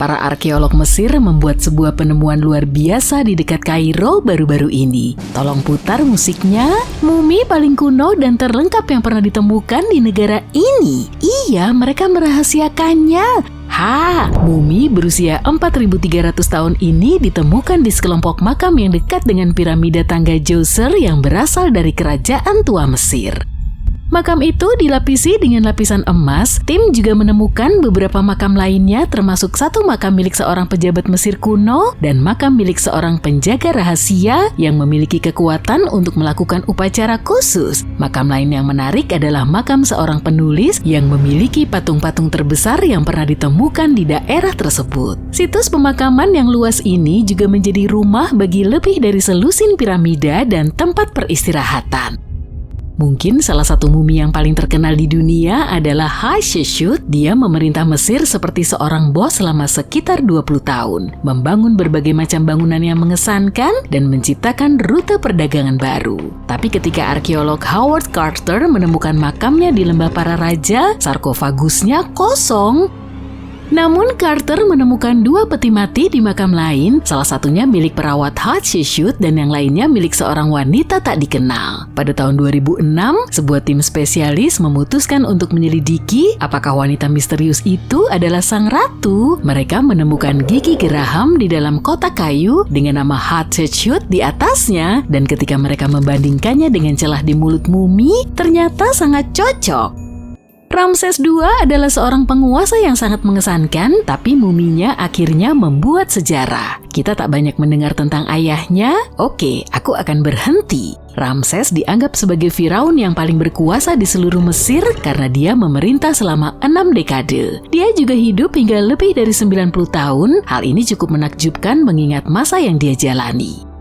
Para arkeolog Mesir membuat sebuah penemuan luar biasa di dekat Kairo baru-baru ini. Tolong putar musiknya. Mumi paling kuno dan terlengkap yang pernah ditemukan di negara ini. Iya, mereka merahasiakannya. Mumi berusia 4.300 tahun ini ditemukan di sekelompok makam yang dekat dengan piramida tangga Djoser yang berasal dari kerajaan tua Mesir. Makam itu dilapisi dengan lapisan emas. Tim juga menemukan beberapa makam lainnya, termasuk satu makam milik seorang pejabat Mesir kuno dan makam milik seorang penjaga rahasia yang memiliki kekuatan untuk melakukan upacara khusus. Makam lain yang menarik adalah makam seorang penulis yang memiliki patung-patung terbesar yang pernah ditemukan di daerah tersebut. Situs pemakaman yang luas ini juga menjadi rumah bagi lebih dari selusin piramida dan tempat peristirahatan. Mungkin salah satu mumi yang paling terkenal di dunia adalah Hatshepsut. Dia memerintah Mesir seperti seorang bos selama sekitar 20 tahun, membangun berbagai macam bangunan yang mengesankan dan menciptakan rute perdagangan baru. Tapi ketika arkeolog Howard Carter menemukan makamnya di lembah para raja, sarkofagusnya kosong. Namun Carter menemukan dua peti mati di makam lain, salah satunya milik perawat Hatshepsut dan yang lainnya milik seorang wanita tak dikenal. Pada tahun 2006, sebuah tim spesialis memutuskan untuk menyelidiki apakah wanita misterius itu adalah sang ratu. Mereka menemukan gigi geraham di dalam kotak kayu dengan nama Hatshepsut di atasnya, dan ketika mereka membandingkannya dengan celah di mulut mumi, ternyata sangat cocok. Ramses II adalah seorang penguasa yang sangat mengesankan, tapi muminya akhirnya membuat sejarah. Kita tak banyak mendengar tentang ayahnya. Oke, aku akan berhenti. Ramses dianggap sebagai Firaun yang paling berkuasa di seluruh Mesir karena dia memerintah selama 6 dekade. Dia juga hidup hingga lebih dari 90 tahun. Hal ini cukup menakjubkan mengingat masa yang dia jalani.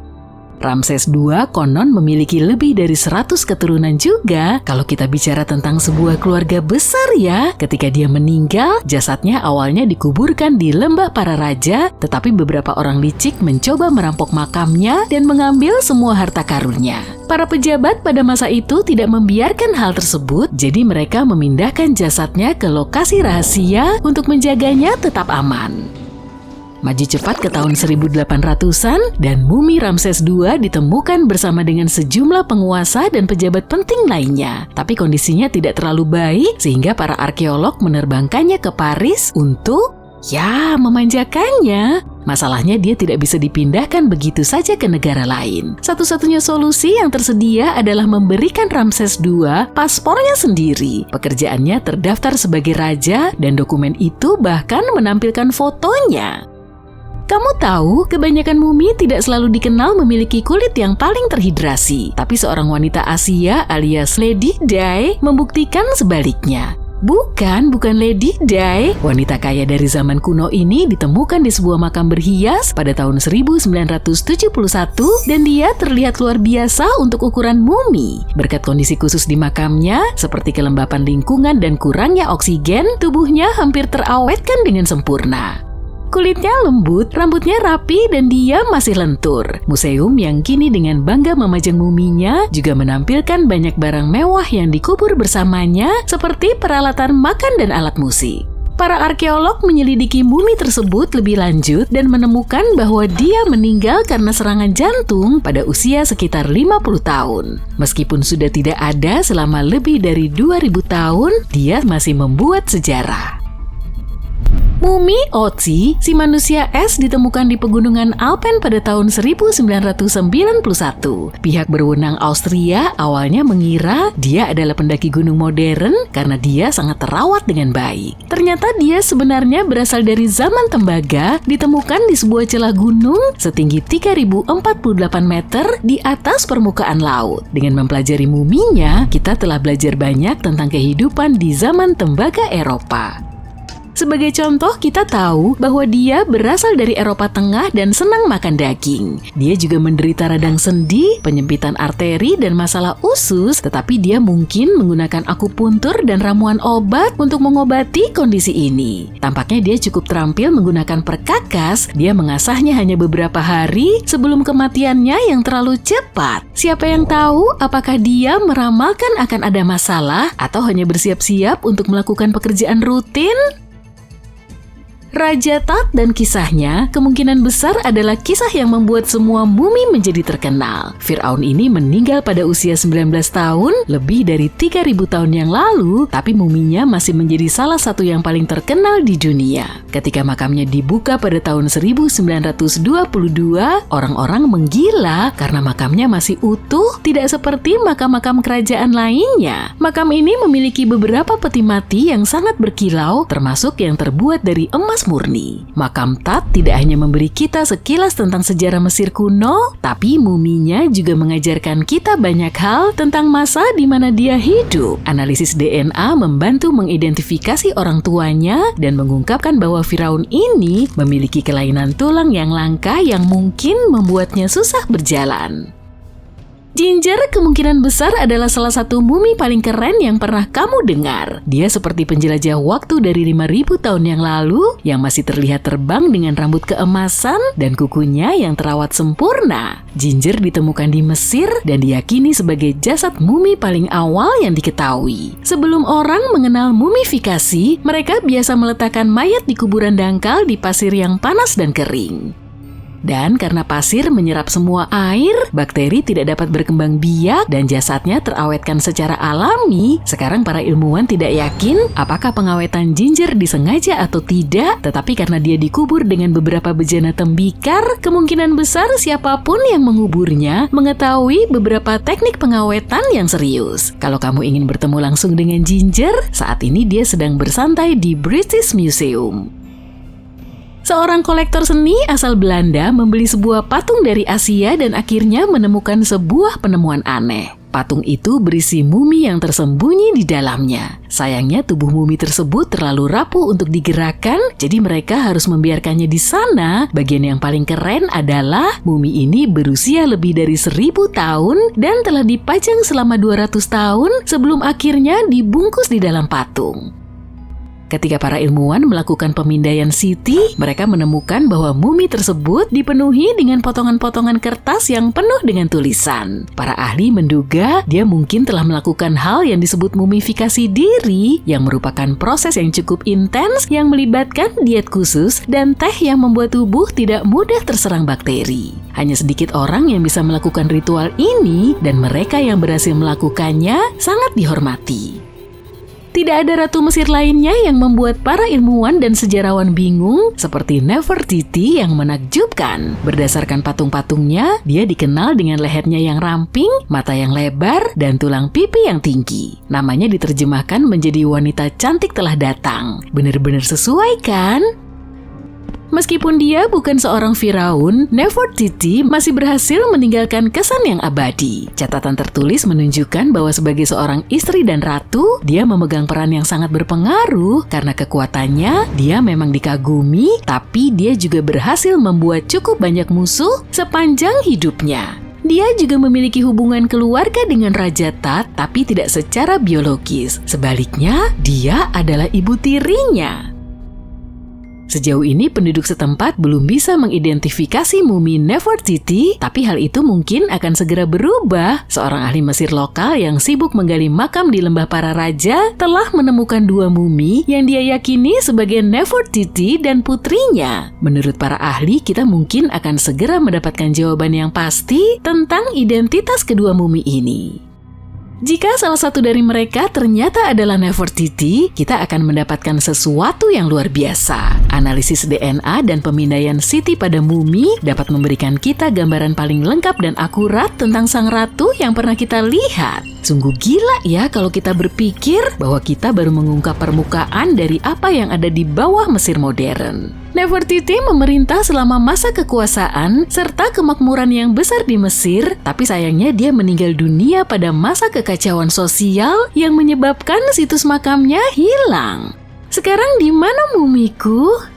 Ramses II konon memiliki lebih dari 100 keturunan juga. Kalau kita bicara tentang sebuah keluarga besar ya, ketika dia meninggal, jasadnya awalnya dikuburkan di lembah para raja, tetapi beberapa orang licik mencoba merampok makamnya dan mengambil semua harta karunnya. Para pejabat pada masa itu tidak membiarkan hal tersebut, jadi mereka memindahkan jasadnya ke lokasi rahasia untuk menjaganya tetap aman. Maju cepat ke tahun 1800-an dan mumi Ramses II ditemukan bersama dengan sejumlah penguasa dan pejabat penting lainnya. Tapi kondisinya tidak terlalu baik sehingga para arkeolog menerbangkannya ke Paris untuk, memanjakannya. Masalahnya dia tidak bisa dipindahkan begitu saja ke negara lain. Satu-satunya solusi yang tersedia adalah memberikan Ramses II paspornya sendiri. Pekerjaannya terdaftar sebagai raja dan dokumen itu bahkan menampilkan fotonya. Kamu tahu, kebanyakan mumi tidak selalu dikenal memiliki kulit yang paling terhidrasi. Tapi seorang wanita Asia alias Lady Di membuktikan sebaliknya. Bukan Lady Di. Wanita kaya dari zaman kuno ini ditemukan di sebuah makam berhias pada tahun 1971 dan dia terlihat luar biasa untuk ukuran mumi. Berkat kondisi khusus di makamnya, seperti kelembapan lingkungan dan kurangnya oksigen, tubuhnya hampir terawetkan dengan sempurna. Kulitnya lembut, rambutnya rapi, dan dia masih lentur. Museum yang kini dengan bangga memajang muminya juga menampilkan banyak barang mewah yang dikubur bersamanya seperti peralatan makan dan alat musik. Para arkeolog menyelidiki mumi tersebut lebih lanjut dan menemukan bahwa dia meninggal karena serangan jantung pada usia sekitar 50 tahun. Meskipun sudah tidak ada selama lebih dari 2000 tahun, dia masih membuat sejarah. Mumi Otzi, si manusia es, ditemukan di pegunungan Alpen pada tahun 1991. Pihak berwenang Austria awalnya mengira dia adalah pendaki gunung modern karena dia sangat terawat dengan baik. Ternyata dia sebenarnya berasal dari zaman tembaga, ditemukan di sebuah celah gunung setinggi 3048 meter di atas permukaan laut. Dengan mempelajari muminya, kita telah belajar banyak tentang kehidupan di zaman tembaga Eropa. Sebagai contoh, kita tahu bahwa dia berasal dari Eropa Tengah dan senang makan daging. Dia juga menderita radang sendi, penyempitan arteri, dan masalah usus, tetapi dia mungkin menggunakan akupuntur dan ramuan obat untuk mengobati kondisi ini. Tampaknya dia cukup terampil menggunakan perkakas. Dia mengasahnya hanya beberapa hari sebelum kematiannya yang terlalu cepat. Siapa yang tahu apakah dia meramalkan akan ada masalah atau hanya bersiap-siap untuk melakukan pekerjaan rutin? Raja Tut dan kisahnya kemungkinan besar adalah kisah yang membuat semua mumi menjadi terkenal. Firaun ini meninggal pada usia 19 tahun, lebih dari 3.000 tahun yang lalu, tapi muminya masih menjadi salah satu yang paling terkenal di dunia. Ketika makamnya dibuka pada tahun 1922, orang-orang menggila karena makamnya masih utuh, tidak seperti makam-makam kerajaan lainnya. Makam ini memiliki beberapa peti mati yang sangat berkilau, termasuk yang terbuat dari emas murni. Makam Tut tidak hanya memberi kita sekilas tentang sejarah Mesir kuno, tapi muminya juga mengajarkan kita banyak hal tentang masa di mana dia hidup. Analisis DNA membantu mengidentifikasi orang tuanya dan mengungkapkan bahwa Firaun ini memiliki kelainan tulang yang langka yang mungkin membuatnya susah berjalan. Ginger kemungkinan besar adalah salah satu mumi paling keren yang pernah kamu dengar. Dia seperti penjelajah waktu dari 5.000 tahun yang lalu yang masih terlihat terbang dengan rambut keemasan dan kukunya yang terawat sempurna. Ginger ditemukan di Mesir dan diyakini sebagai jasad mumi paling awal yang diketahui. Sebelum orang mengenal mumifikasi, mereka biasa meletakkan mayat di kuburan dangkal di pasir yang panas dan kering. Dan karena pasir menyerap semua air, bakteri tidak dapat berkembang biak dan jasadnya terawetkan secara alami. Sekarang para ilmuwan tidak yakin apakah pengawetan Ginger disengaja atau tidak, tetapi karena dia dikubur dengan beberapa bejana tembikar, kemungkinan besar siapapun yang menguburnya mengetahui beberapa teknik pengawetan yang serius. Kalau kamu ingin bertemu langsung dengan Ginger, saat ini dia sedang bersantai di British Museum. Seorang kolektor seni asal Belanda membeli sebuah patung dari Asia dan akhirnya menemukan sebuah penemuan aneh. Patung itu berisi mumi yang tersembunyi di dalamnya. Sayangnya tubuh mumi tersebut terlalu rapuh untuk digerakkan, jadi mereka harus membiarkannya di sana. Bagian yang paling keren adalah mumi ini berusia lebih dari 1.000 tahun dan telah dipajang selama 200 tahun sebelum akhirnya dibungkus di dalam patung. Ketika para ilmuwan melakukan pemindaian CT, mereka menemukan bahwa mumi tersebut dipenuhi dengan potongan-potongan kertas yang penuh dengan tulisan. Para ahli menduga dia mungkin telah melakukan hal yang disebut mumifikasi diri, yang merupakan proses yang cukup intens yang melibatkan diet khusus dan teh yang membuat tubuh tidak mudah terserang bakteri. Hanya sedikit orang yang bisa melakukan ritual ini, dan mereka yang berhasil melakukannya sangat dihormati. Tidak ada ratu Mesir lainnya yang membuat para ilmuwan dan sejarawan bingung seperti Nefertiti yang menakjubkan. Berdasarkan patung-patungnya, dia dikenal dengan lehernya yang ramping, mata yang lebar, dan tulang pipi yang tinggi. Namanya diterjemahkan menjadi wanita cantik telah datang. Benar-benar sesuai kan? Meskipun dia bukan seorang Firaun, Nefertiti masih berhasil meninggalkan kesan yang abadi. Catatan tertulis menunjukkan bahwa sebagai seorang istri dan ratu, dia memegang peran yang sangat berpengaruh karena kekuatannya. Dia memang dikagumi, tapi dia juga berhasil membuat cukup banyak musuh sepanjang hidupnya. Dia juga memiliki hubungan keluarga dengan Raja Tut, tapi tidak secara biologis. Sebaliknya, dia adalah ibu tirinya. Sejauh ini penduduk setempat belum bisa mengidentifikasi mumi Nefertiti, tapi hal itu mungkin akan segera berubah. Seorang ahli Mesir lokal yang sibuk menggali makam di lembah para raja telah menemukan 2 mumi yang dia yakini sebagai Nefertiti dan putrinya. Menurut para ahli, kita mungkin akan segera mendapatkan jawaban yang pasti tentang identitas kedua mumi ini. Jika salah satu dari mereka ternyata adalah Nefertiti, kita akan mendapatkan sesuatu yang luar biasa. Analisis DNA dan pemindaian CT pada mumi dapat memberikan kita gambaran paling lengkap dan akurat tentang sang ratu yang pernah kita lihat. Sungguh gila ya kalau kita berpikir bahwa kita baru mengungkap permukaan dari apa yang ada di bawah Mesir modern. Nefertiti memerintah selama masa kekuasaan serta kemakmuran yang besar di Mesir, tapi sayangnya dia meninggal dunia pada masa kekacauan sosial yang menyebabkan situs makamnya hilang. Sekarang di mana mumiku?